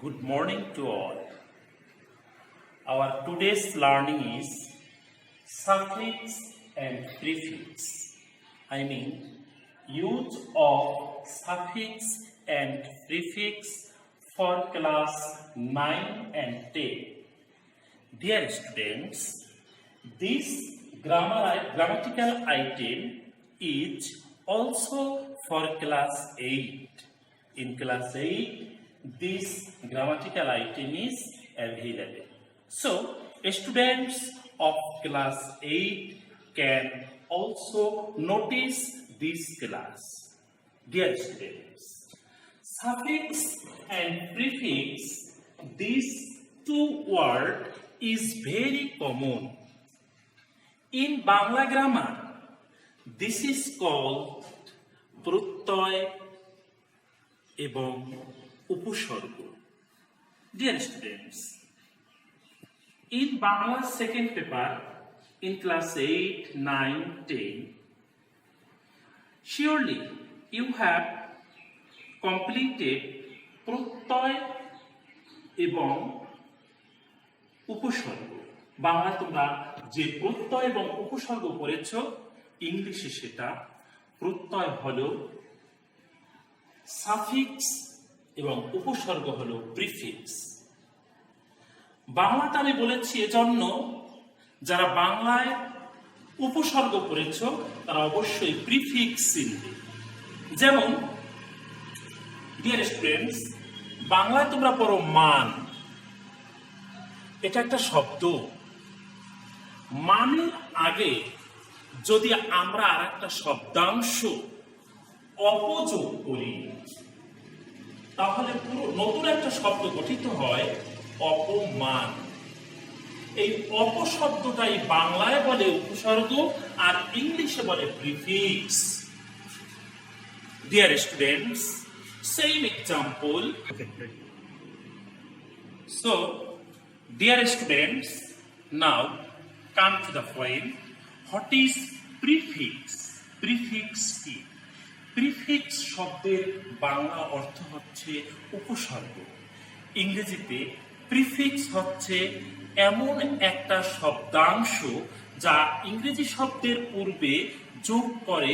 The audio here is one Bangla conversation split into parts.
Good morning to all. Our today's learning is suffix and prefix. I mean use of suffix and prefix for class 9 and 10. Dear students, this grammatical item is also for class 8. In class 8, this grammatical item is available. So, students of class 8 can also notice this class. Dear students, suffix and prefix, these two words is very common. In Bangla grammar, this is called প্রত্যয় এবং উপসর্গ. Dear students, in Bangla second paper in class 8, 9, 10, surely you have completed প্রত্যয় এবং উপসর্গ. বাংলা তোমরা যে প্রত্যয় এবং উপসর্গ পড়েছ, ইংলিশে সেটা প্রত্যয় হলো সাফিক্স এবং উপসর্গ হলো প্রিফিক্স. বাংলাটা আমি বলেছি এজন্য যারা বাংলায় উপসর্গ পড়েছ তারা অবশ্যই প্রিফিক্স চিনবে. যেমন ডিয়ার স্টুডেন্টস, বাংলায় তোমরা পড়ো মান, এটা একটা শব্দ. মানের আগে যদি আমরা আর একটা শব্দাংশ অপযোগ করি তাহলে পুরো নতুন একটা শব্দ গঠিত হয় অপমান. এই অপশব্দটাই বাংলায় বলে উপসর্গ আর ইংলিশে বলে prefix. Dear students, same example. So, dear students, now come to the point. What is prefix? Prefix কি? প্রিফিক্স শব্দের বাংলা অর্থ হচ্ছে উপসর্গ. ইংরেজিতে প্রিফিক্স হচ্ছে এমন একটা শব্দাংশ যা ইংরেজি শব্দের পূর্বে যোগ করে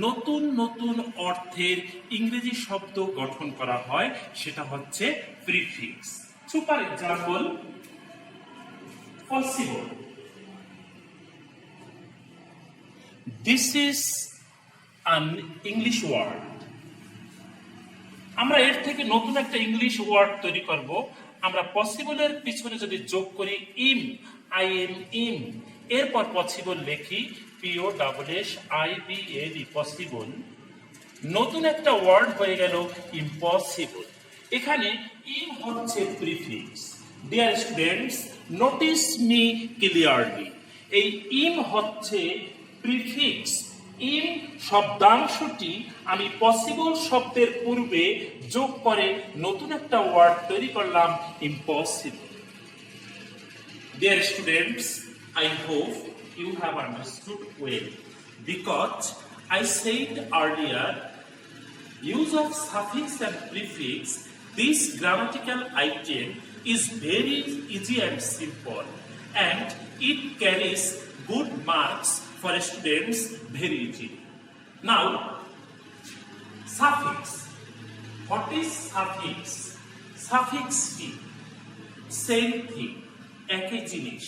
নতুন নতুন অর্থের ইংরেজি শব্দ গঠন করা হয়, সেটা হচ্ছে prefix. Super example, possible. This is an English word. আমরা এর থেকে নতুন একটা ইংলিশ ওয়ার্ড তৈরি করব. আমরা পসিবলের পিছনে যদি যোগ করি ইম, IM, এরপর পসিবল লিখি POSSIBLE, পসিবল, নতুন একটা ওয়ার্ড হয়ে গেল ইম্পসিবল. এখানে ইম হচ্ছে prefix. Deer students, notice me clearly. এই ইম হচ্ছে প্রিফিক্স. ইম শব্দাংশটি আমি পসিবল শব্দের পূর্বে যোগ করে নতুন একটা ওয়ার্ড তৈরি করলাম impossible. Dear students, I hope you have understood well, because I said earlier, use of suffix and prefix, this grammatical item is very easy and simple, and it carries good marks for students very easily. Now, suffix. What is suffix? Suffix কি? Same thing, একই জিনিস,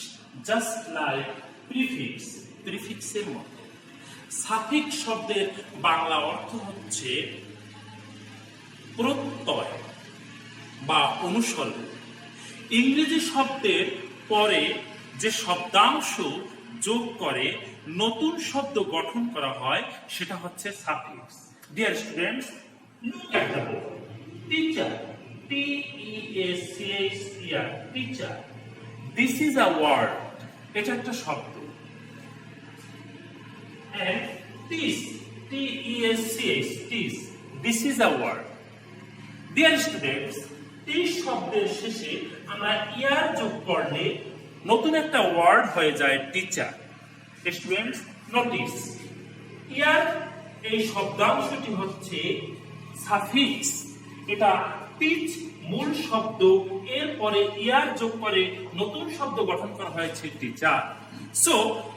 just like prefix, প্রিফিক্সের মতো. সাফিক্স শব্দের বাংলা অর্থ হচ্ছে প্রত্যয় বা অনুসর্গ. ইংরেজি শব্দের পরে যে শব্দাংশ যোগ করে নতুন শব্দ গঠন করা হয় সেটা হচ্ছে suffix. Dear students, look at the board. Teacher, TEACHER, teacher. This is a word, এটা একটা শব্দ. And teach, TEACH, teach, this is a word. Dear students, teach শব্দের শেষে আমরা ইয়ার যোগ করলে নতুন একটা ওয়ার্ড হয়ে যায় টিচার. স্টুডেন্টস, নোটিস, ইয়ার এই শব্দাংশটি হচ্ছে সাফিক্স. এটা টিচ মূল শব্দ এরপরে ইয়ার যোগ করে নতুন শব্দ গঠন করা হয়েছে teacher. So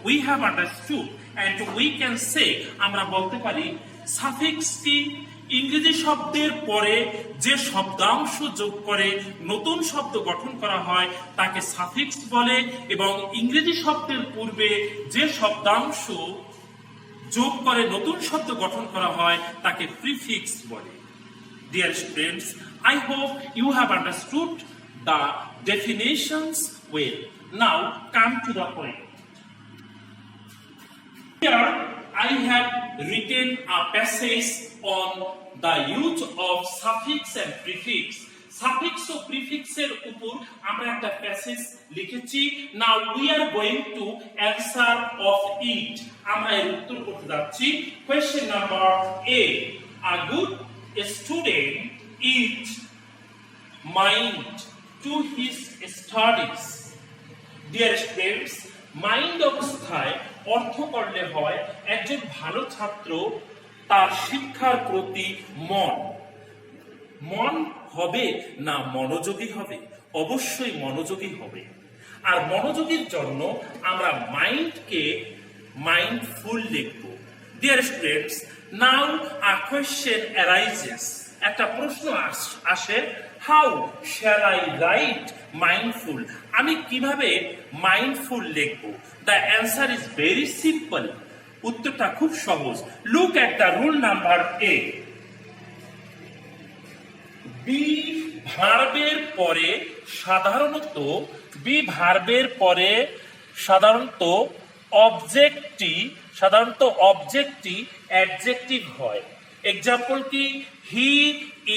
we have understood and we can say, আমরা বলতে পারি সাফিক্স কি? ইংরেজি শব্দের পরে যে শব্দাংশ যোগ করে নতুন শব্দ গঠন করা হয় তাকে সাফিক্স বলে, এবং ইংরেজি শব্দের পূর্বে যে শব্দাংশ যোগ করে নতুন শব্দ গঠন করা হয় তাকে প্রিফিক্স বলে। Dear students, I hope you have understood the definitions well. Now come to the point. Here I have written a passage on the use of suffix and prefix. Suffix O prefix এর উপর আমরা একটা প্যাসেজ লিখেছি। Now we are going to answer of it. আমরা এর উত্তর করতে যাচ্ছি। Question number A. A good student is mind to his studies. Dear students, mind অবস্থায় অর্থ করলে হয় একজন ভালো ছাত্র তার শিক্ষার প্রতি মন হবে না মনোযোগী হবে? অবশ্যই মনোযোগী হবে। আর মনোযোগীর জন্য আমরা মাইন্ডকে মাইন্ডফুল লিখব। Dear students, now a question arises, একটা প্রশ্ন আসে, how shall I write mindful? আমি কিভাবে মাইন্ডফুল লিখব? The answer is very simple. উত্তরটা খুব সহজ। Look at the rule number A. Be ভার্বের পরে সাধারণত অবজেক্টটি অ্যাডজেক্টিভ হয়। এক্সাম্পল কি? He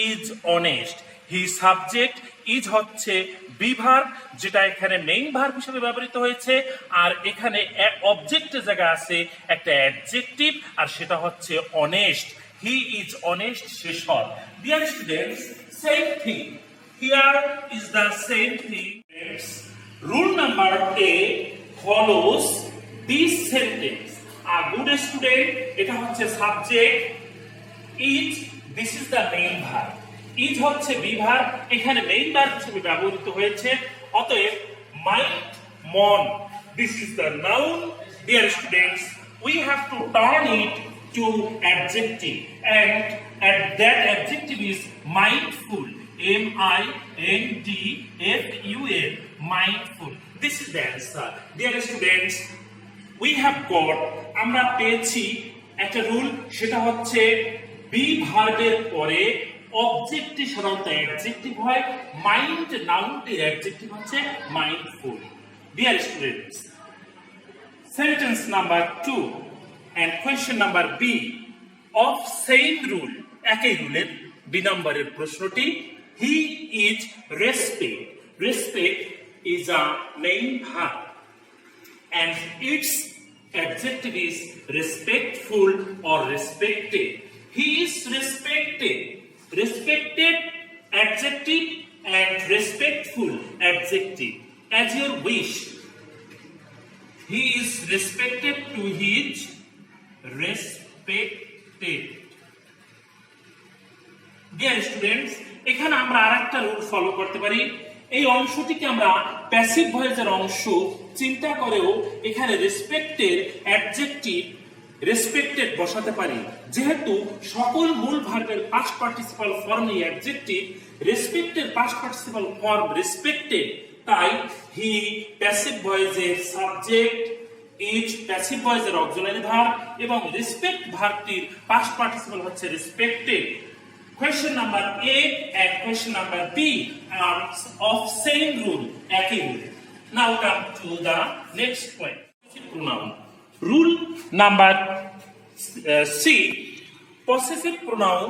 is honest. হি সাবজেক্ট, ইজ হচ্ছে বি ভার্ব, যেটা এখানে মেইন ভার্ব হিসেবে ব্যবহৃত হয়েছে, আর এখানে অবজেক্টের জায়গায় আছে একটা অ্যাডজেক্টিভ, আর সেটা হচ্ছে অনেস্ট। হি ইজ অনেস্ট, সে সৎ। Dear students, same thing. Here is the same thing. Rule number A follows this sentence. A good student, এটা হচ্ছে subject, is this is the main verb. is হচ্ছে বি ভার্ব, এখানে মেইন ভার্ব হিসেবে ব্যবহৃত হয়েছে। অতএব মাইন্ড, মন, this is the noun. Dear students, we have to turn it to adjective, and that adjective is mindful. M-I-N-D-F-U-L, mindful. This is the answer. Dear students, we have got, আমরা পেয়েছি একটা রুল, সেটা হচ্ছে বি ভার্বের পরে অবজেক্টটি সাধারণত অ্যাডজেক্টিভ হয়, মাইন্ড নাউনটির অ্যাডজেক্টিভ হচ্ছে mindful. Dear students, sentence number 2 and question number B of same rule, একই রুলের বি নম্বরের প্রশ্নটি, he is respect is a main verb and its adjective is respectful or respected. He is respected adjective and respectful adjective, as your wish. He is respected to his respected. Dear students, এখানে আমরা আরেকটা রুল ফলো করতে পারি। এই অংশটিকে আমরা প্যাসিভ ভয়েসের অংশ চিন্তা করেও এখানে রেসপেক্টের অ্যাডজেক্টিভ রেসপেক্টেড বসাতে পারি। যেহেতু সকল মূল ভার্বের পাস্ট পার্টিসিপাল ফর্মই অ্যাডজেক্টিভ, রেসপেক্টের পাস্ট পার্টিসিপাল ফর্ম রেসপেক্টেড, তাই হি প্যাসিভ ভয়েসের সাবজেক্ট, ইজ প্যাসিভ ভয়েসের অক্সিলারি ভার্ব, এবং রেসপেক্ট ভার্বটির পাস্ট পার্টিসিপাল হচ্ছে respected. Question number A and question number B are of same rule, একই rule. Now come to the next point. Pronoun. Rule number C. Possessive pronoun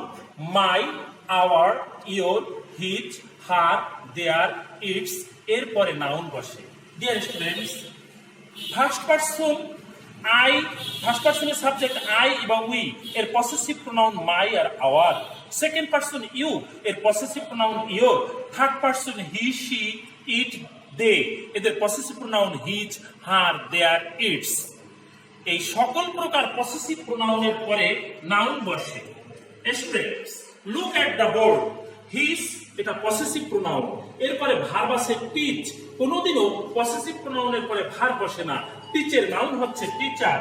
my, our, your, his, her, their, its এরপরে নাউন বসে। Dear students, first person subject I এবং উই, এর পসেসিভ প্রোনাউন মাই আর আওয়ার। সেকেন্ড পারসন ইউ, এর possessive pronoun your. Third person he, she, it, they, এদের possessive pronoun his, her, their, its. এই সকল প্রকার পসেসিভ প্রোনাউনের পরে নাউন বসে। Students, look at the board. His এটা পসেসিভ প্রোনাউন। এরপরে ভার্ব আছে টিচ, কোনোদিনও পসেসিভ প্রোনাউনের পরে ভার্ব বসে না। টিচের নাউন হচ্ছে teacher,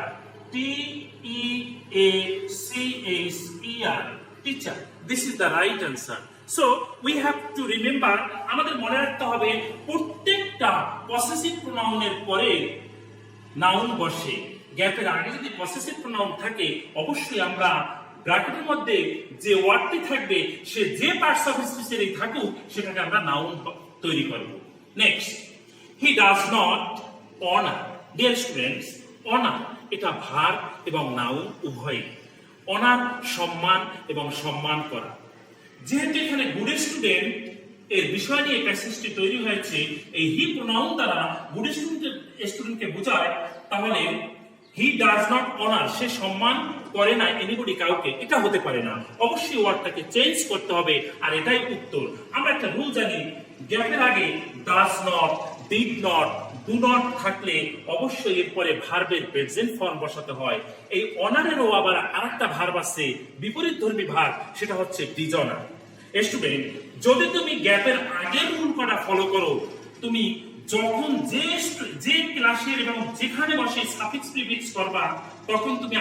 TEACHER, teacher. This is the right answer. So we have to remember, আমাদের মনে রাখতে হবে প্রত্যেকটা পসেসিভ প্রোনাউনের পরে নাউন বসে। গ্যাপের আগে যদি পসেসিভ প্রোনাউন থাকে, অবশ্যই আমরা ব্র্যাকেটের মধ্যে যে ওয়ার্ডটি থাকবে সে যে পার্টস অফ স্পিচেরই থাকুক সেটাকে আমরা নাউন তৈরি করব। Next, he does not honour. Dear students, honour এটা ভার্ব এবং নাউন উভয়ই। অনার সম্মান এবং সম্মান করা। যেহেতু এখানে গুড স্টুডেন্ট এর বিষয় নিয়ে প্যাসেজটি তৈরি হয়েছে, এই হি প্রোনাউন দ্বারা গুড স্টুডেন্টকে বোঝায়, তাহলে হি ডাজ নট অনার, সে সম্মান করে না এনিবডি, কাউকে, এটা হতে পারে না। অবশ্যই ওয়ার্ডটাকে চেঞ্জ করতে হবে, আর এটাই উত্তর। আমরা একটা রুল জানি, গ্যাপের আগে does not, did not, do not থাকলে অবশ্যই এরপরে ভার্বের প্রেজেন্ট ফর্ম বসাতে হয়। এই অনারেরও আবার আরেকটা ভার্ব আছে, বিপরীত ধর্মী ভার্ব, সেটা হচ্ছে ডিজনার। স্টুডেন্ট, যদি তুমি গ্যাপের আগের রুল কটা ফলো করো, তুমি যখন যে ক্লাসের এবং যেখানে বসে সাফিক্স প্রিফিক্স করবা, তখন তুমি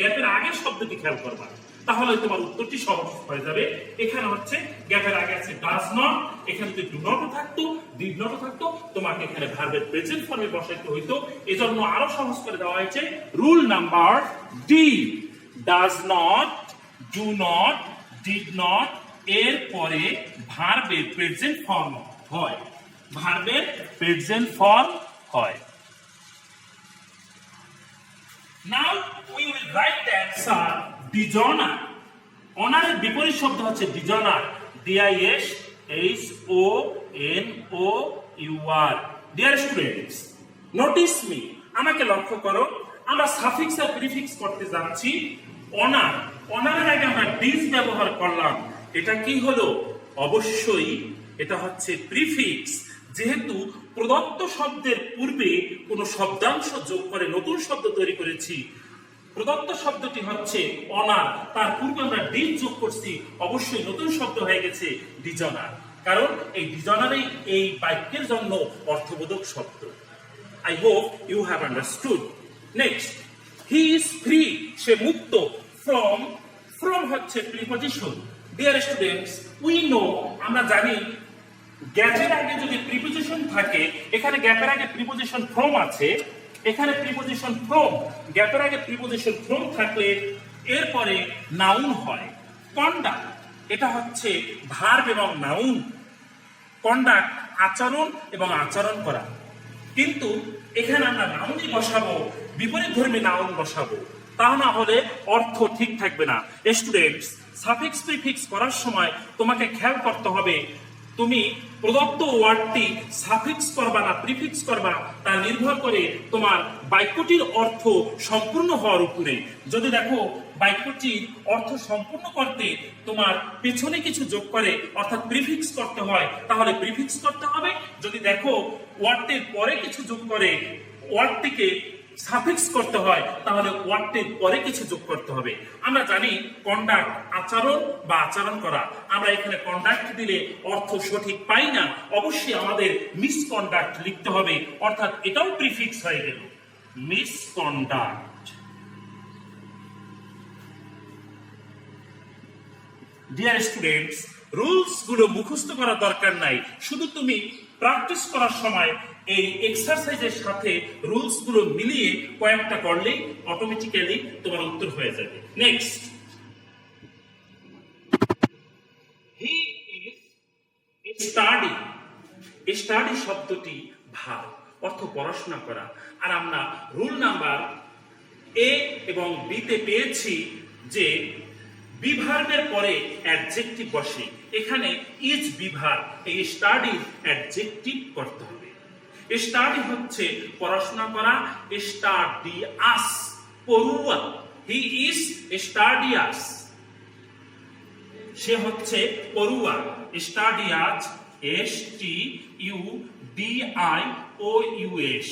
গ্যাপের আগের শব্দটি খেয়াল করবা, তাহলে তোমার উত্তরটি সহজ হয়ে যাবে। এখানে হচ্ছে গ্যাপের আগে আছে ডাজ নট, এখানে যদি ডু নটও থাকতো, ডিড নটও থাকতো, তোমাকে এখানে ভার্বের প্রেজেন্ট ফর্মে বসাইতে হইতো। এজন্য আরো সহজ করে দেওয়া হয়েছে rule number D, does not, do not, did not এর পরে ভার্বের প্রেজেন্ট ফর্ম হয়, ভার্বের প্রেজেন্ট ফর্ম হয়। Now we will write the answer dishonour. অনারের বিপরীত শব্দ হচ্ছে dishonour, DISHONOUR। Dear students, notice me, আমাকে লক্ষ্য করো, আমরা সাফিক্স আর প্রিফিক্স করতে যাচ্ছি। অনার, অনারের আগে আমরা ডিজ ব্যবহার করলাম, এটা কি হলো? অবশ্যই এটা হচ্ছে প্রিফিক্স। যেহেতু প্রদত্ত শব্দের পূর্বে কোনো শব্দাংশ যোগ করে নতুন শব্দ তৈরি করেছি, প্রদত্ত শব্দটি হচ্ছে অনার, তার পূর্বে আমরা ডিজ যোগ করছি, অবশ্যই নতুন শব্দ হয়ে গেছে ডিজনার। কারণ এই ডিজনারই এই বাক্যের জন্য অর্থবোধক শব্দ। I hope you have understood. Next, he is free, সে মুক্ত। ফ্রম, ফ্রম হচ্ছে preposition. Dear students, we know, আমরা জানি গ্যাপের আগে যদি প্রিপজিশন থাকে, এখানে গ্যাপের আগে প্রিপজিশন ফ্রম আছে, এখানে প্রিপজিশন ফ্রম, গ্যাপের আগে প্রিপজিশন ফ্রম থাকলে এরপরে নাউন হয়। কন্ডাক্ট, এটা হচ্ছে ভার্ব এবং নাউন। কন্ডাক্ট আচরণ এবং আচরণ করা, কিন্তু এখানে আমরা নাউনই বসাবো, বিপরীত ধর্মী নাউন বসাবো, তা না হলে অর্থ ঠিক থাকবে না। স্টুডেন্টস, সাফিক্স প্রিফিক্স করার সময় তোমাকে খেয়াল করতে হবে, তুমি প্রদত্ত ওয়ার্ডটি সাফিক্স করবা না প্রিফিক্স করবা, তা নির্ভর করে তোমার বাক্যটির অর্থ সম্পূর্ণ হওয়ার উপরে। যদি দেখো বাক্যটির অর্থ সম্পূর্ণ করতে তোমার পেছনে কিছু যোগ করে, অর্থাৎ প্রিফিক্স করতে হয়, তাহলে প্রিফিক্স করতে হবে। যদি দেখো ওয়ার্ডটির পরে কিছু যোগ করে ওয়ার্ডটিকে সাফিক্স করতে হয়, তাহলে ওয়ার্ডটির পরে কিছু যোগ করতে হবে। আমরা জানি কন্ডাক্ট আচরণ বা আচরণ করা, আমরা এখানে কন্ডাক্ট দিলে অর্থ সঠিক পাই না, অবশ্যই আমাদের মিসকন্ডাক্ট লিখতে হবে, অর্থাৎ এটাও প্রিফিক্স হয়ে গেল, মিসকন্ডাক্ট। ডিয়ার স্টুডেন্টস, রুলস গুলো মুখস্থ করার দরকার নাই, শুধু তুমি প্র্যাকটিস করার সময় এই এক্সারসাইজের সাথে রুলস গুলো মিলিয়ে কয়েকটা করলেই অটোমেটিক্যালি তোমার উত্তর হয়ে যাবে। Next, he is study. Study শব্দটি ভাব, অর্থ পড়াশোনা করা। আর আমরা রুল নাম্বার এ এবং বি তে পেয়েছি যে বিভার্বের পরে অ্যাডজেক্টিভ বসে, এখানে ইজ বিভার্ব, এই স্টাডি অ্যাডজেক্টিভ করতে হবে। স্টাডি হচ্ছে পড়াশোনা করা, স্টাডিয়াস পড়ুয়া, হি ইজ স্টাডিয়াস, সে হচ্ছে পড়ুয়া, স্টাডিয়াস, STUDIOUS।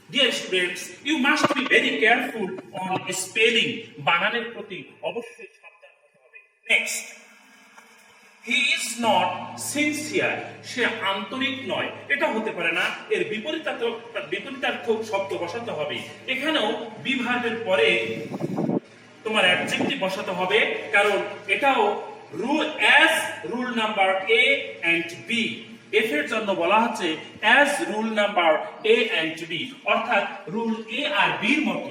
Dear students, you must be very careful on spelling, বানানের প্রতি অবশ্যই সাবধান হতে হবে। Next, he is not sincere, সে আন্তরিক নয়, এটা হতে পারে না, এর বিপরীতার্থক শব্দ বসাতে হবে। এখানেও বি ভার্বের পরে তোমার অ্যাডজেক্টিভ বসাতে হবে, কারণ এটাও rule number A and B. F এর জন্য বলা হচ্ছে as rule number A and B, অর্থাৎ রুল এ আর বি এর মতো।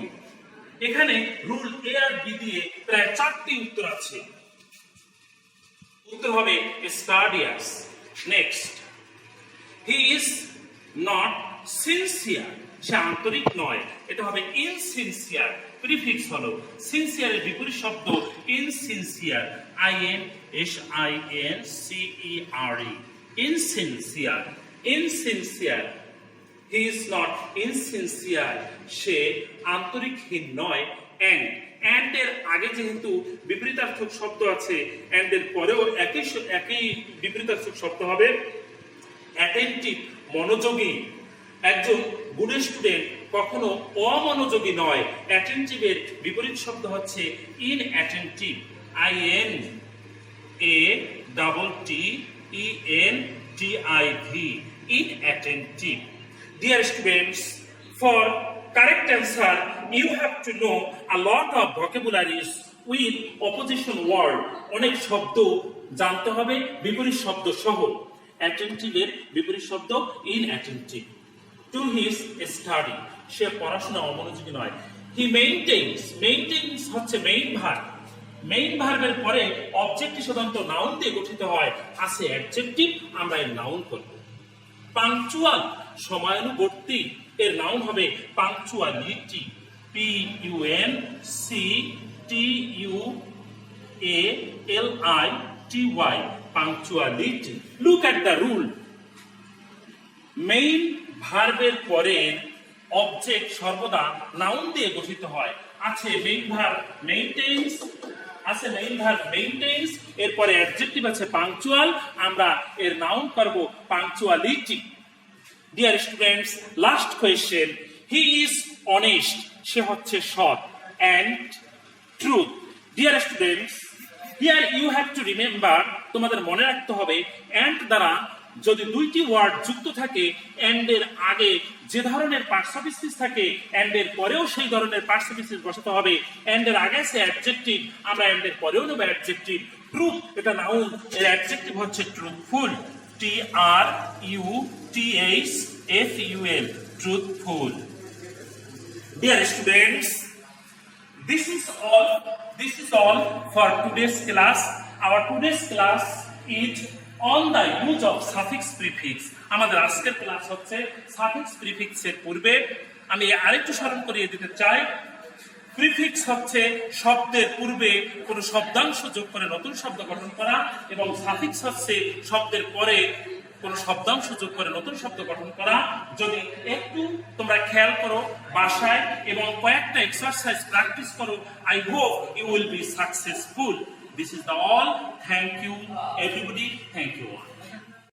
এখানে রুল এ আর বি দিয়ে প্রায় 4টি উত্তর আছে। উত্তর হবে studious. Next, he is not sincere, সে আন্তরিক নয়, এটা হবে ইনসিনসিয়ার। প্রিফিক্স হলো সিনসিয়ারের বিপরীত শব্দ insincere, INSINCERE, insincere. Insincere, he is not insincere, সে আন্তরিকহীন নয়। এন্ড এর আগে যেহেতু বিপরীতার্থক শব্দ আছে, এন্ড এর পরেও একই বিপরীতার্থক শব্দ হবে। অ্যাটেন্টিভ, মনোযোগী। একজন গুড স্টুডেন্ট কখনো অমনোযোগী নয়। অ্যাটেন্টিভের বিপরীত শব্দ হচ্ছে ইনঅ্যাটেন্টিভ, INATTENTIV, inattentive. Dear students, for correct answer you have to know a lot of vocabularies with opposition word. অনেক শব্দ জানতে হবে বিপরীত শব্দ সহ। অ্যাটেন্টিভের বিপরীত শব্দ ইনঅ্যাটেন্টিভ। টু হিজ স্টাডি, সে পড়াশোনা অমনোযোগী নয়। হি মেইনটেইনস হচ্ছে মেইন ভার্ব। মেইন ভার্বের পরে অবজেক্টটি সাধারণত নাউন দিয়ে গঠিত হয়, আছে অ্যাডজেক্টিভ, আমরা এর নাউন করব। পাংচুয়াল, সময়ানুবর্তী, এর নাউন হবে punctuality, PUNCTUALITY, punctuality. Look at the rule. Main ভার্বের পরে অবজেক্ট সর্বদা নাউন দিয়ে গঠিত হয়। আছে মেইন ভার্ব মেইনটেইনস, আছে মেইন ভার্ব মেইনটেইনস, এরপরে অ্যাডজেক্টিভ আছে পাংচুয়াল, আমরা এর নাউন করব punctuality. Dear students, last question, he is honest, সে হচ্ছে সৎ, and truth. Dear students, here you have to remember, তোমাদের মনে রাখতে হবে, এন্ড দ্বারা যদি দুইটি ওয়ার্ড যুক্ত থাকে, এন্ড এর আগে যে ধরনের পার্টসিপিয়েন্স থাকে, এন্ড এর পরেও সেই ধরনের পার্টসিপিয়েন্স বসাতে হবে। এন্ড এর আগে আছে অ্যাডজেক্টিভ, আমরা এন্ড এর পরেও নেব অ্যাডজেক্টিভ। ট্রুথ, এটা নাউন, এর অ্যাডজেক্টিভ হচ্ছে truthful, TRUTHFUL, truthful. Dear students, this is all for today's class. Our today's class is on the use of suffix prefix. আমাদের আজকের ক্লাস হচ্ছে suffix prefix এর পূর্বে আমি আরেকটু স্মরণ করিয়ে দিতে চাই। প্রিফিক্স হচ্ছে শব্দের পূর্বে কোনো শব্দাংশ যোগ করে নতুন শব্দ গঠন করা, এবং সাফিক্স হচ্ছে শব্দের পরে কোনো শব্দাংশ যোগ করে নতুন শব্দ গঠন করা। যদি একটু তোমরা খেয়াল করো বাসায় এবং কয়েকটা এক্সারসাইজ প্র্যাকটিস করো, I hope you will be successful. This is the all. Thank you everybody. Thank you all.